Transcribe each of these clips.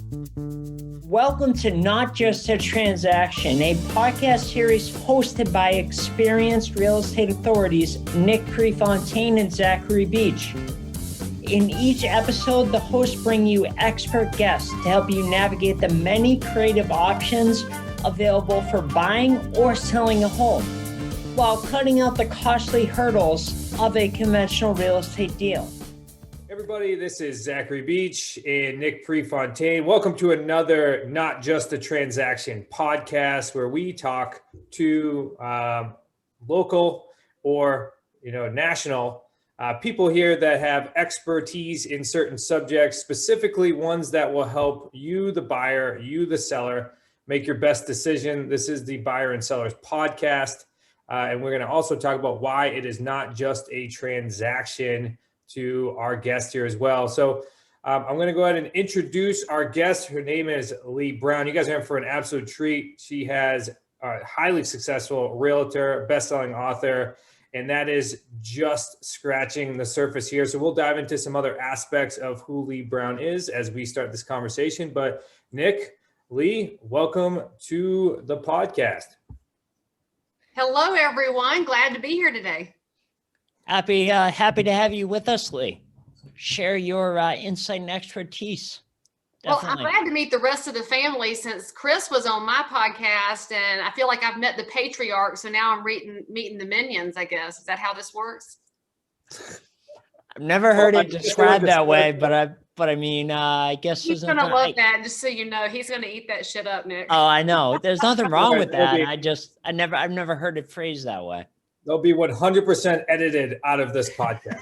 Welcome to Not Just a Transaction, a podcast series hosted by experienced real estate authorities Nick Prefontaine and Zachary Beach. In each episode, the hosts bring you expert guests to help you navigate the many creative options available for buying or selling a home, while cutting out the costly hurdles of a conventional real estate deal. Everybody, this is Zachary Beach and Nick Prefontaine. Welcome to another Not Just a Transaction podcast where we talk to local or national people here that have expertise in certain subjects, specifically ones that will help you, the buyer, you, the seller, make your best decision. This is the Buyer and Sellers podcast, and we're going to also talk about why it is not just a transaction to our guest here as well. So I'm going to go ahead and introduce our guest. Her name is Leigh Brown. You guys are in for an absolute treat. She has a highly successful realtor, best-selling author, and that is just scratching the surface here. So we'll dive into some other aspects of who Leigh Brown is as we start this conversation. But Nick, Leigh, welcome to the podcast. Hello, everyone. Glad to be here today. Happy to have you with us, Leigh. Share your insight and expertise. Definitely. Well, I'm glad to meet the rest of the family since Chris was on my podcast, and I feel like I've met the patriarch, so now I'm meeting the minions, I guess. Is that how this works? I've never heard it described that way, but I mean, I guess he's going to love that. Just so you know, he's going to eat that shit up, Nick. Oh, I know. There's nothing wrong with that. I've never heard it phrased that way. They'll be 100% edited out of this podcast.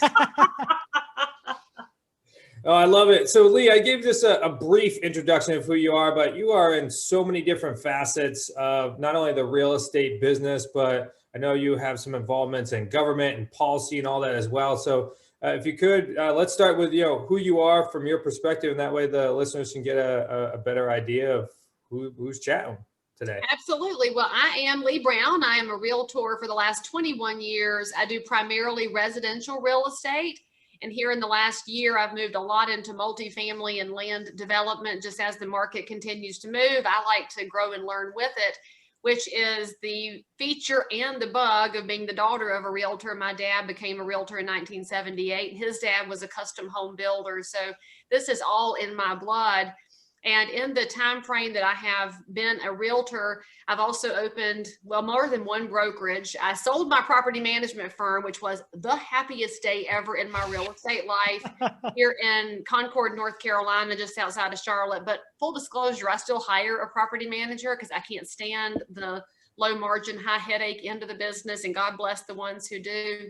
Oh, I love it. So Leigh, I gave this a brief introduction of who you are, but you are in so many different facets of not only the real estate business, but I know you have some involvements in government and policy and all that as well. So if you could, let's start with who you are from your perspective, and that way the listeners can get a better idea of who's chatting today. Absolutely. Well, I am Leigh Brown. I am a realtor for the last 21 years. I do primarily residential real estate. And here in the last year, I've moved a lot into multifamily and land development just as the market continues to move. I like to grow and learn with it, which is the feature and the bug of being the daughter of a realtor. My dad became a realtor in 1978. His dad was a custom home builder. So this is all in my blood. And in the time frame that I have been a realtor, I've also opened, more than one brokerage. I sold my property management firm, which was the happiest day ever in my real estate life here in Concord, North Carolina, just outside of Charlotte. But full disclosure, I still hire a property manager because I can't stand the low margin, high headache end of the business. And God bless the ones who do.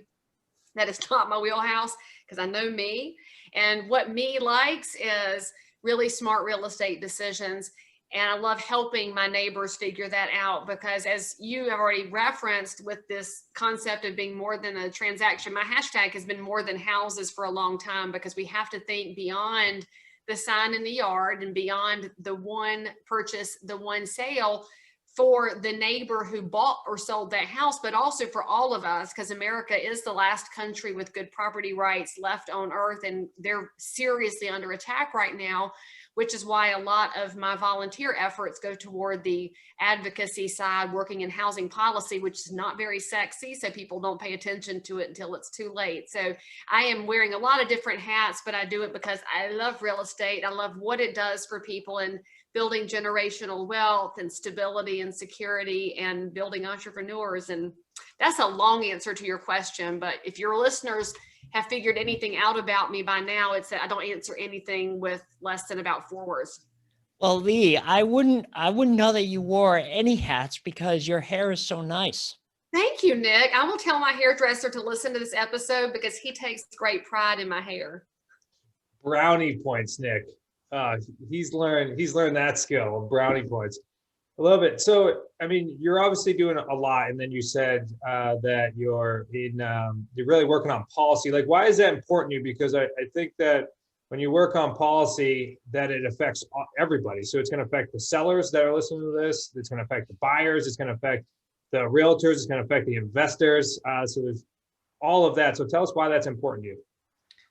That is not my wheelhouse because I know me. And what me likes is really smart real estate decisions. And I love helping my neighbors figure that out because as you have already referenced with this concept of being more than a transaction, my hashtag has been more than houses for a long time because we have to think beyond the sign in the yard and beyond the one purchase, the one sale for the neighbor who bought or sold that house, but also for all of us, because America is the last country with good property rights left on earth, and they're seriously under attack right now, which is why a lot of my volunteer efforts go toward the advocacy side, working in housing policy, which is not very sexy, so people don't pay attention to it until it's too late. So I am wearing a lot of different hats, but I do it because I love real estate. I love what it does for people and building generational wealth and stability and security and building entrepreneurs. And that's a long answer to your question. But if your listeners have figured anything out about me by now, it's that I don't answer anything with less than about 4 words. Well, Leigh, I wouldn't know that you wore any hats because your hair is so nice. Thank you, Nick. I will tell my hairdresser to listen to this episode because he takes great pride in my hair. Brownie points, Nick. He's learned that skill, brownie points. I love it. So, I mean, you're obviously doing a lot, and then you said that you're really working on policy. Like, why is that important to you? Because I think that when you work on policy, that it affects everybody. So it's going to affect the sellers that are listening to this. It's going to affect the buyers. It's going to affect the realtors. It's going to affect the investors. So there's all of that. So tell us why that's important to you.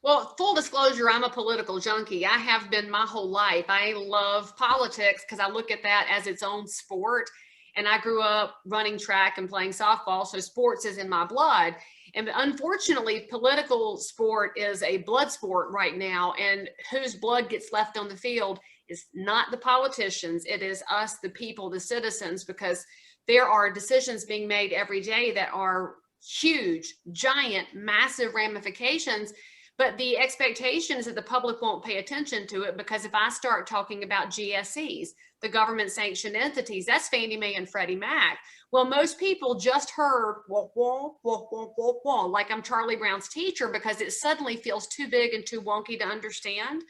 Well, full disclosure, I'm a political junkie. I have been my whole life. I love politics because I look at that as its own sport. And I grew up running track and playing softball, so sports is in my blood. And unfortunately, political sport is a blood sport right now. And whose blood gets left on the field is not the politicians. It is us, the people, the citizens, because there are decisions being made every day that are huge, giant, massive ramifications. But the expectation is that the public won't pay attention to it, because if I start talking about GSEs, the government sanctioned entities, that's Fannie Mae and Freddie Mac. Well, most people just heard wah, wah, wah, wah, wah, wah, like I'm Charlie Brown's teacher, because it suddenly feels too big and too wonky to understand.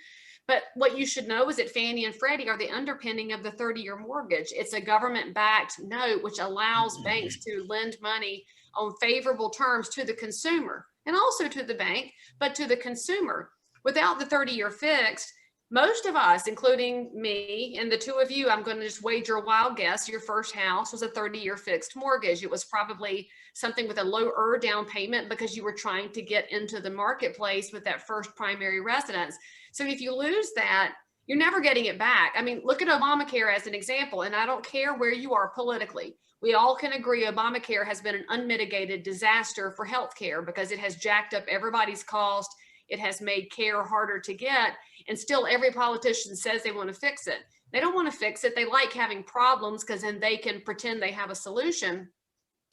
But what you should know is that Fannie and Freddie are the underpinning of the 30-year mortgage. It's a government-backed note which allows banks to lend money on favorable terms to the consumer, and also to the bank, but to the consumer. Without the 30-year fixed, most of us, including me and the two of you, I'm going to just wager a wild guess, your first house was a 30-year fixed mortgage. It was probably something with a lower down payment because you were trying to get into the marketplace with that first primary residence. So if you lose that, you're never getting it back. I mean, look at Obamacare as an example, and I don't care where you are politically. We all can agree Obamacare has been an unmitigated disaster for healthcare because it has jacked up everybody's cost. It has made care harder to get, and still every politician says they want to fix it. They don't want to fix it. They like having problems because then they can pretend they have a solution.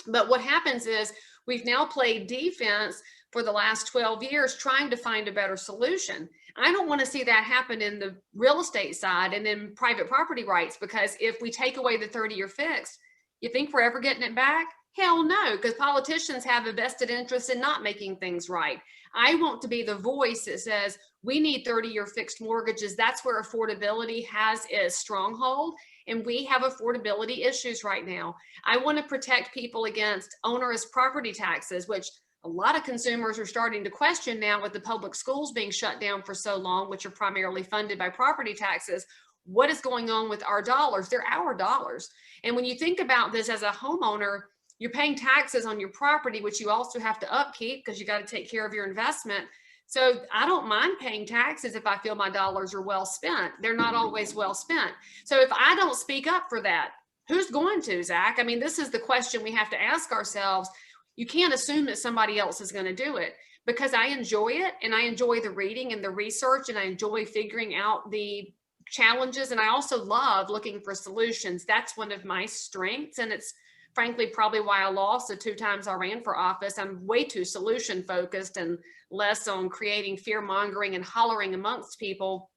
But what happens is we've now played defense for the last 12 years trying to find a better solution. I don't want to see that happen in the real estate side and in private property rights, because if we take away the 30-year fixed, you think we're ever getting it back? Hell no, because politicians have a vested interest in not making things right. I want to be the voice that says we need 30-year fixed mortgages. That's where affordability has its stronghold, and we have affordability issues right now. I want to protect people against onerous property taxes, which a lot of consumers are starting to question now with the public schools being shut down for so long, which are primarily funded by property taxes. What is going on with our dollars? They're our dollars. And when you think about this as a homeowner, you're paying taxes on your property, which you also have to upkeep because you got to take care of your investment. So I don't mind paying taxes if I feel my dollars are well spent. They're not always well spent. So if I don't speak up for that, who's going to, Zach? I mean, this is the question we have to ask ourselves. You can't assume that somebody else is going to do it, because I enjoy it, and I enjoy the reading and the research, and I enjoy figuring out the challenges. And I also love looking for solutions. That's one of my strengths. And it's frankly probably why I lost the 2 times I ran for office. I'm way too solution focused and less on creating fear mongering and hollering amongst people.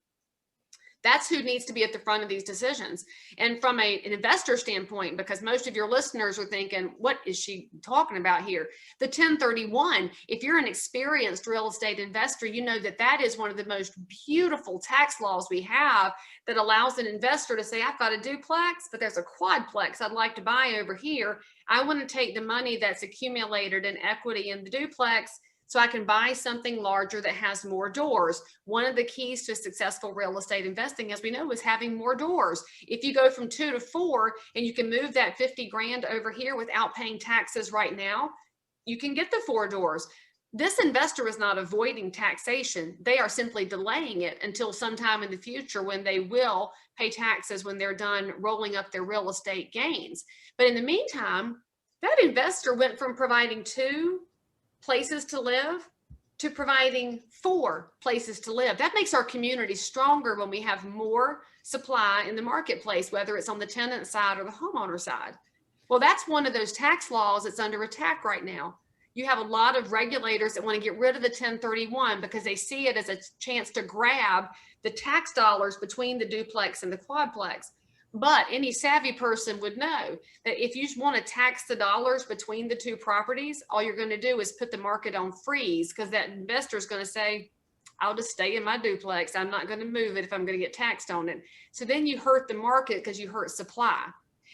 That's who needs to be at the front of these decisions. And from an investor standpoint, because most of your listeners are thinking, what is she talking about here? The 1031, if you're an experienced real estate investor, you know that that is one of the most beautiful tax laws we have that allows an investor to say, I've got a duplex, but there's a quadplex I'd like to buy over here. I want to take the money that's accumulated in equity in the duplex so I can buy something larger that has more doors. One of the keys to successful real estate investing, as we know, is having more doors. If you go from 2 to 4 and you can move that 50 grand over here without paying taxes right now, you can get the 4 doors. This investor is not avoiding taxation. They are simply delaying it until sometime in the future when they will pay taxes when they're done rolling up their real estate gains. But in the meantime, that investor went from providing 2 places to live to providing 4 places to live. That makes our community stronger when we have more supply in the marketplace, whether it's on the tenant side or the homeowner side. Well, that's one of those tax laws that's under attack right now. You have a lot of regulators that want to get rid of the 1031 because they see it as a chance to grab the tax dollars between the duplex and the quadplex. But any savvy person would know that if you want to tax the dollars between the 2 properties, all you're going to do is put the market on freeze, because that investor is going to say, I'll just stay in my duplex. I'm not going to move it if I'm going to get taxed on it. So then you hurt the market because you hurt supply.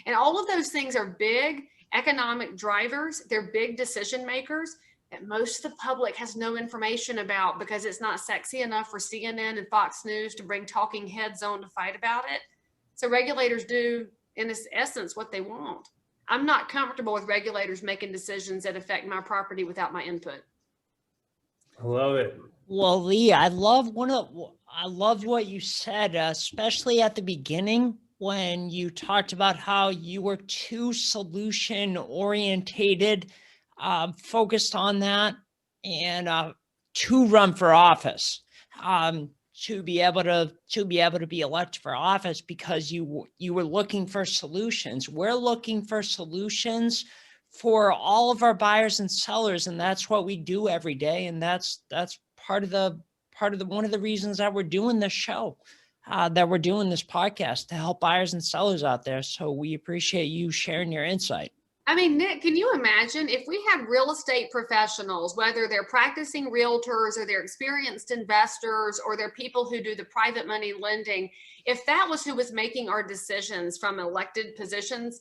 And all of those things are big economic drivers. They're big decision makers that most of the public has no information about because it's not sexy enough for CNN and Fox News to bring talking heads on to fight about it. So regulators do, in this essence, what they want. I'm not comfortable with regulators making decisions that affect my property without my input. I love it. Well, Leigh, I love what you said, especially at the beginning when you talked about how you were too solution orientated, focused on that, and to run for office, to be able to be elected for office because you were looking for solutions. We're looking for solutions for all of our buyers and sellers, and that's what we do every day, and that's part of the one of the reasons that we're doing this show, that we're doing this podcast, to help buyers and sellers out there. So we appreciate you sharing your insight. I mean, Nick, can you imagine if we had real estate professionals, whether they're practicing realtors or they're experienced investors or they're people who do the private money lending, if that was who was making our decisions from elected positions,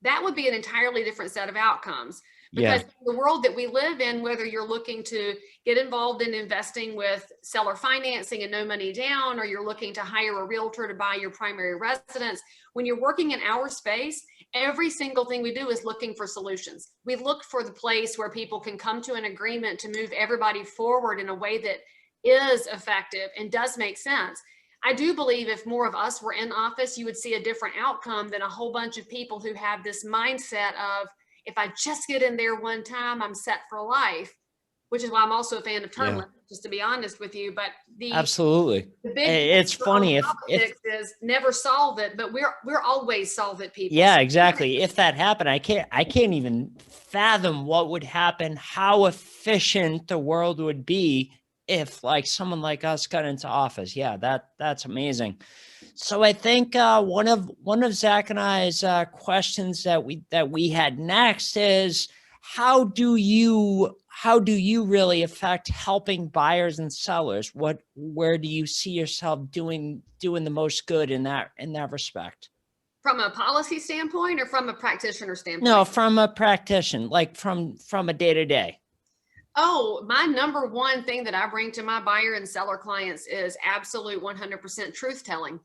that would be an entirely different set of outcomes. Because the world that we live in, whether you're looking to get involved in investing with seller financing and no money down, or you're looking to hire a realtor to buy your primary residence, when you're working in our space, every single thing we do is looking for solutions. We look for the place where people can come to an agreement to move everybody forward in a way that is effective and does make sense. I do believe if more of us were in office, you would see a different outcome than a whole bunch of people who have this mindset of, if I just get in there one time, I'm set for life, which is why I'm also a fan of term limits, just to be honest with you. But Absolutely. the big It's funny if is never solve it, but we're always solve it people. Yeah, exactly. If that happened, I can't even fathom what would happen, how efficient the world would be if like someone like us got into office. Yeah, that's amazing. So I think one of Zach and I's questions that we had next is, how do you really affect helping buyers and sellers? Where do you see yourself doing the most good in that respect? From a policy standpoint or from a practitioner standpoint? No, from a practitioner, like from a day-to-day. Oh, my number one thing that I bring to my buyer and seller clients is absolute 100% truth telling.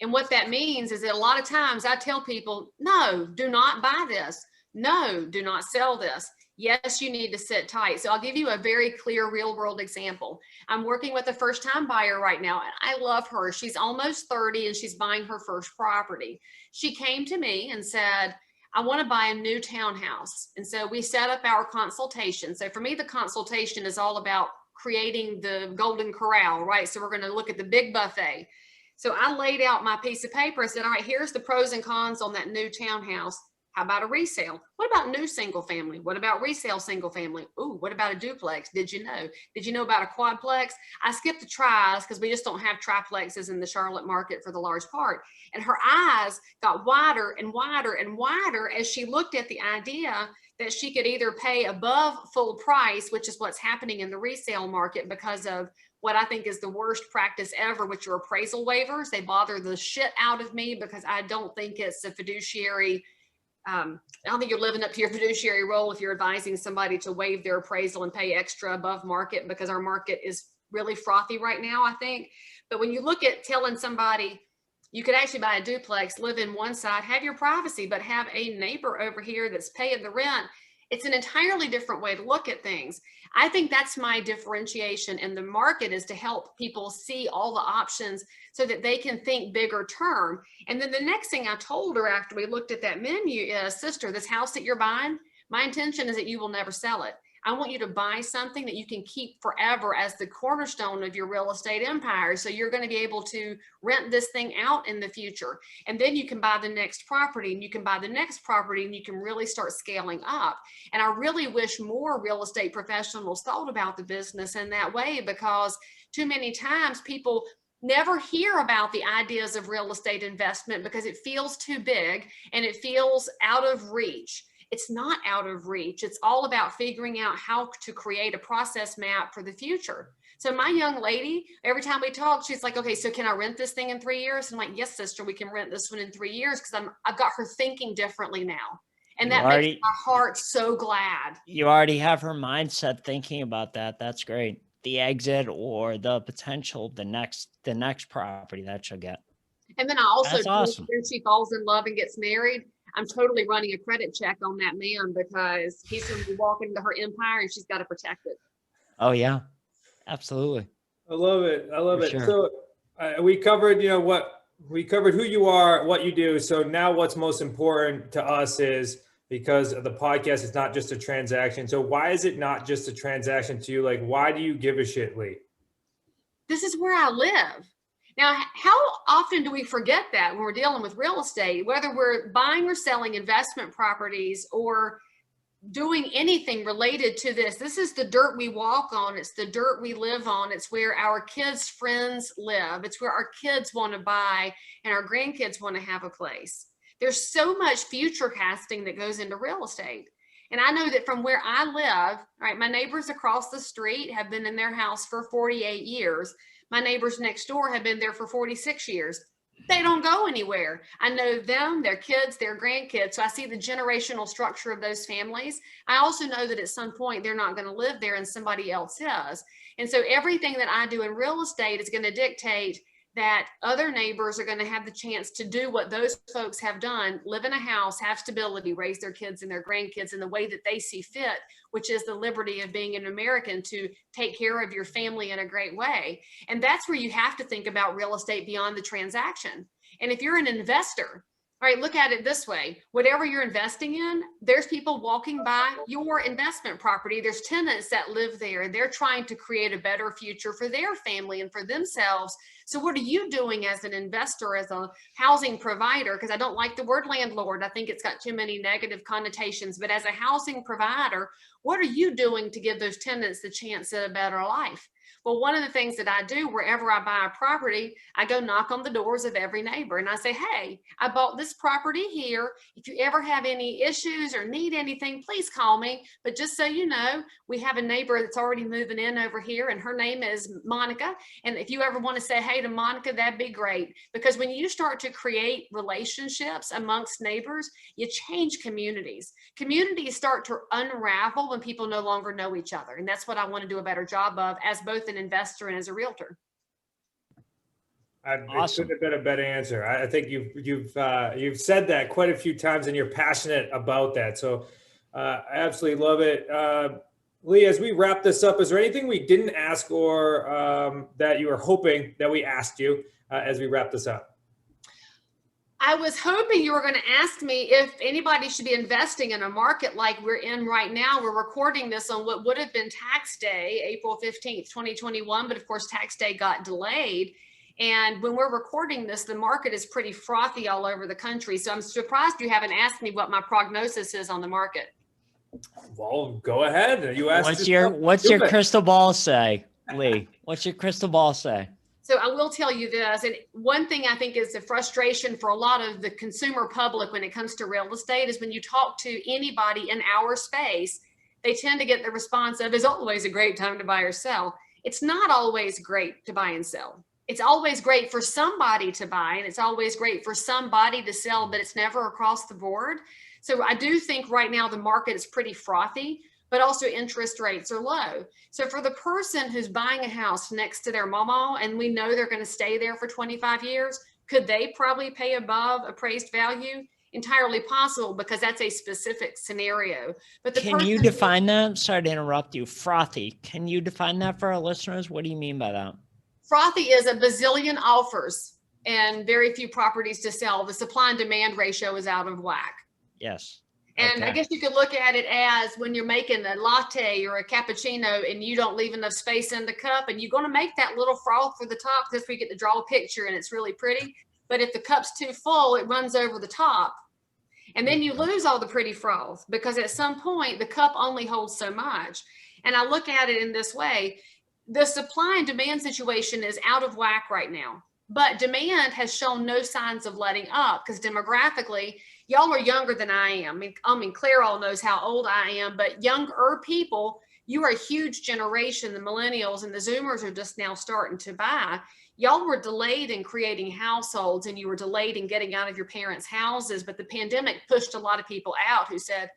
And what that means is that a lot of times I tell people, no, do not buy this. No, do not sell this. Yes, you need to sit tight. So I'll give you a very clear real world example. I'm working with a first time buyer right now, and I love her. She's almost 30 and she's buying her first property. She came to me and said, I want to buy a new townhouse. And so we set up our consultation. So for me, the consultation is all about creating the golden corral, right? So we're going to look at the big buffet. So I laid out my piece of paper. I said, all right, here's the pros and cons on that new townhouse. How about a resale? What about new single family? What about resale single family? Ooh, what about a duplex? Did you know about a quadplex? I skipped the tris because we just don't have triplexes in the Charlotte market for the large part. And her eyes got wider and wider and wider as she looked at the idea that she could either pay above full price, which is what's happening in the resale market because of what I think is the worst practice ever, which are appraisal waivers. They bother the shit out of me because I don't think it's a fiduciary. I don't think you're living up to your fiduciary role if you're advising somebody to waive their appraisal and pay extra above market, because our market is really frothy right now, I think. But when you look at telling somebody you could actually buy a duplex, live in one side, have your privacy, but have a neighbor over here that's paying the rent, it's an entirely different way to look at things. I think that's my differentiation in the market, is to help people see all the options so that they can think bigger term. And then the next thing I told her after we looked at that menu is, sister, this house that you're buying, my intention is that you will never sell it. I want you to buy something that you can keep forever as the cornerstone of your real estate empire. So you're going to be able to rent this thing out in the future. And then you can buy the next property, and you can buy the next property, and you can really start scaling up. And I really wish more real estate professionals thought about the business in that way, because too many times people never hear about the ideas of real estate investment because it feels too big and it feels out of reach. It's not out of reach. It's all about figuring out how to create a process map for the future. So my young lady, every time we talk, she's like, okay, so can I rent this thing in 3 years? I'm like, yes, sister, we can rent this one in 3 years, because I've got her thinking differently now. And that makes my heart so glad. You already have her mindset thinking about that. That's great. The exit or the potential, the next property that she'll get. And then I also, that's awesome. When she falls in love and gets married, I'm totally running a credit check on that man, because he's going to be walking into her empire and she's got to protect it. Oh yeah, Absolutely. I love it. I love For it. sure. So we covered, we covered who you are, what you do. So now what's most important to us is, because of the podcast, it's not just a transaction. So why is it not just a transaction to you? Like, why do you give a shit, Leigh? This is where I live. Now, how often do we forget that when we're dealing with real estate, whether we're buying or selling investment properties or doing anything related to this? This is the dirt we walk on. It's the dirt we live on. It's where our kids' friends live. It's where our kids want to buy and our grandkids want to have a place. There's so much future casting that goes into real estate. And I know that from where I live, right, my neighbors across the street have been in their house for 48 years. My neighbors next door have been there for 46 years. They don't go anywhere. I know them, their kids, their grandkids. So I see the generational structure of those families. I also know that at some point they're not going to live there and somebody else is. And so everything that I do in real estate is going to dictate that other neighbors are going to have the chance to do what those folks have done, live in a house, have stability, raise their kids and their grandkids in the way that they see fit, which is the liberty of being an American, to take care of your family in a great way. And that's where you have to think about real estate beyond the transaction. And if you're an investor, all right, look at it this way. Whatever you're investing in, there's people walking by your investment property. There's tenants that live there. They're trying to create a better future for their family and for themselves. So what are you doing as an investor, as a housing provider? Because I don't like the word landlord. I think it's got too many negative connotations. But as a housing provider, what are you doing to give those tenants the chance at a better life? Well, one of the things that I do wherever I buy a property, I go knock on the doors of every neighbor and I say, hey, I bought this property here. If you ever have any issues or need anything, please call me. But just so you know, we have a neighbor that's already moving in over here and her name is Monica. And if you ever want to say hey to Monica, that'd be great. Because when you start to create relationships amongst neighbors, you change communities. Communities start to unravel when people no longer know each other. And that's what I want to do a better job of as both an investor and as a realtor. Awesome. Couldn't have been a better answer. I think you've said that quite a few times, and you're passionate about that. So I absolutely love it. Leigh, as we wrap this up, is there anything we didn't ask or that you were hoping that we asked you as we wrap this up? I was hoping you were going to ask me if anybody should be investing in a market like we're in right now. We're recording this on what would have been tax day, April 15th, 2021. But of course, tax day got delayed. And when we're recording this, the market is pretty frothy all over the country. So I'm surprised you haven't asked me what my prognosis is on the market. Well, go ahead. You asked. What's your crystal ball say, Leigh? What's your crystal ball say? So I will tell you this, and one thing I think is a frustration for a lot of the consumer public when it comes to real estate is when you talk to anybody in our space, they tend to get the response of, it's always a great time to buy or sell. It's not always great to buy and sell. It's always great for somebody to buy, and it's always great for somebody to sell, but it's never across the board. So I do think right now the market is pretty frothy, but also interest rates are low. So for the person who's buying a house next to their mama, and we know they're going to stay there for 25 years, could they probably pay above appraised value? Entirely possible, because that's a specific scenario. But can you define that? Sorry to interrupt you. Frothy. Can you define that for our listeners? What do you mean by that? Frothy is a bazillion offers and very few properties to sell. The supply and demand ratio is out of whack. Yes. And okay. I guess you could look at it as when you're making a latte or a cappuccino and you don't leave enough space in the cup, and you're going to make that little froth for the top because we get to draw a picture and it's really pretty. But if the cup's too full, it runs over the top. And then you lose all the pretty froth because at some point the cup only holds so much. And I look at it in this way. The supply and demand situation is out of whack right now, but demand has shown no signs of letting up because demographically, y'all are younger than I am. I mean, Claire all knows how old I am, but younger people, you are a huge generation. The millennials and the Zoomers are just now starting to buy. Y'all were delayed in creating households and you were delayed in getting out of your parents' houses, but the pandemic pushed a lot of people out who said,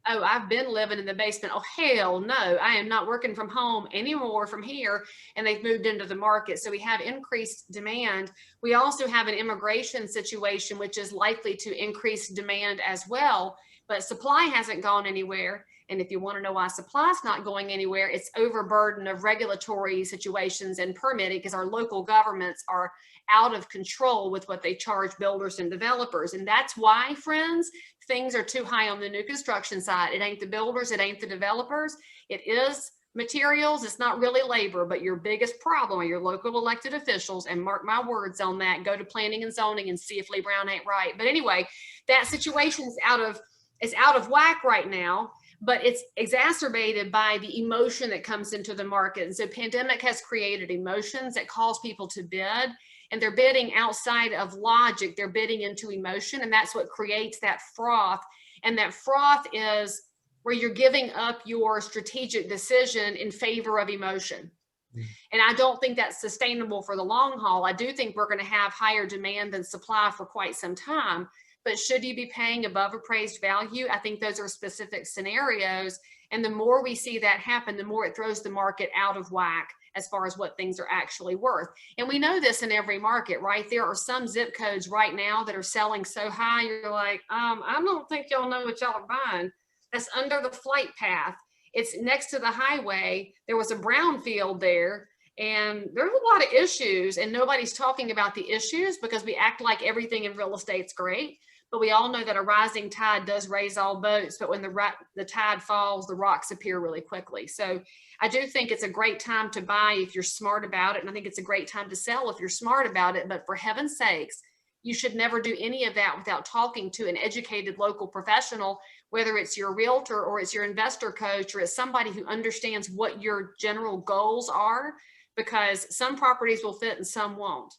oh, I've been living in the basement. Oh, hell no, I am not working from home anymore from here. And they've moved into the market. So we have increased demand. We also have an immigration situation, which is likely to increase demand as well. But supply hasn't gone anywhere. And if you want to know why supply's not going anywhere, it's overburden of regulatory situations and permitting, because our local governments are out of control with what they charge builders and developers. And that's why, friends, things are too high on the new construction side. It ain't the builders, it ain't the developers. It is materials. It's not really labor, but your biggest problem are your local elected officials. And mark my words on that. Go to planning and zoning and see if Leigh Brown ain't right. But anyway, that situation's out of whack right now, but it's exacerbated by the emotion that comes into the market. And so pandemic has created emotions that cause people to bid, and they're bidding outside of logic. They're bidding into emotion, and that's what creates that froth. And that froth is where you're giving up your strategic decision in favor of emotion. And I don't think that's sustainable for the long haul. I do think we're going to have higher demand than supply for quite some time. But should you be paying above appraised value? I think those are specific scenarios. And the more we see that happen, the more it throws the market out of whack as far as what things are actually worth. And we know this in every market, right? There are some zip codes right now that are selling so high, you're like, I don't think y'all know what y'all are buying. That's under the flight path. It's next to the highway. There was a brownfield there, and there's a lot of issues, and nobody's talking about the issues because we act like everything in real estate's great. But we all know that a rising tide does raise all boats, but when the tide falls, the rocks appear really quickly. So I do think it's a great time to buy if you're smart about it. And I think it's a great time to sell if you're smart about it. But for heaven's sakes, you should never do any of that without talking to an educated local professional, whether it's your realtor or it's your investor coach or it's somebody who understands what your general goals are, because some properties will fit and some won't.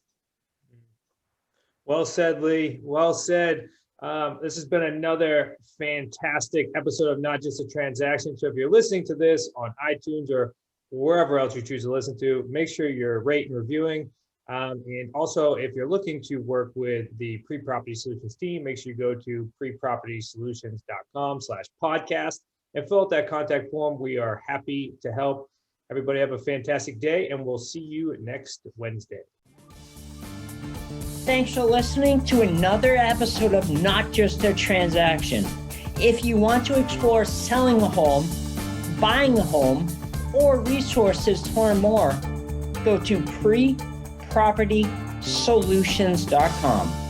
Well said, Leigh. Well said. This has been another fantastic episode of Not Just a Transaction. So if you're listening to this on iTunes or wherever else you choose to listen to, make sure you're rating and reviewing. And also, if you're looking to work with the Pre-Property Solutions team, make sure you go to prepropertysolutions.com/podcast and fill out that contact form. We are happy to help. Everybody have a fantastic day, and we'll see you next Wednesday. Thanks for listening to another episode of Not Just a Transaction. If you want to explore selling a home, buying a home, or resources to learn more, go to prepropertysolutions.com.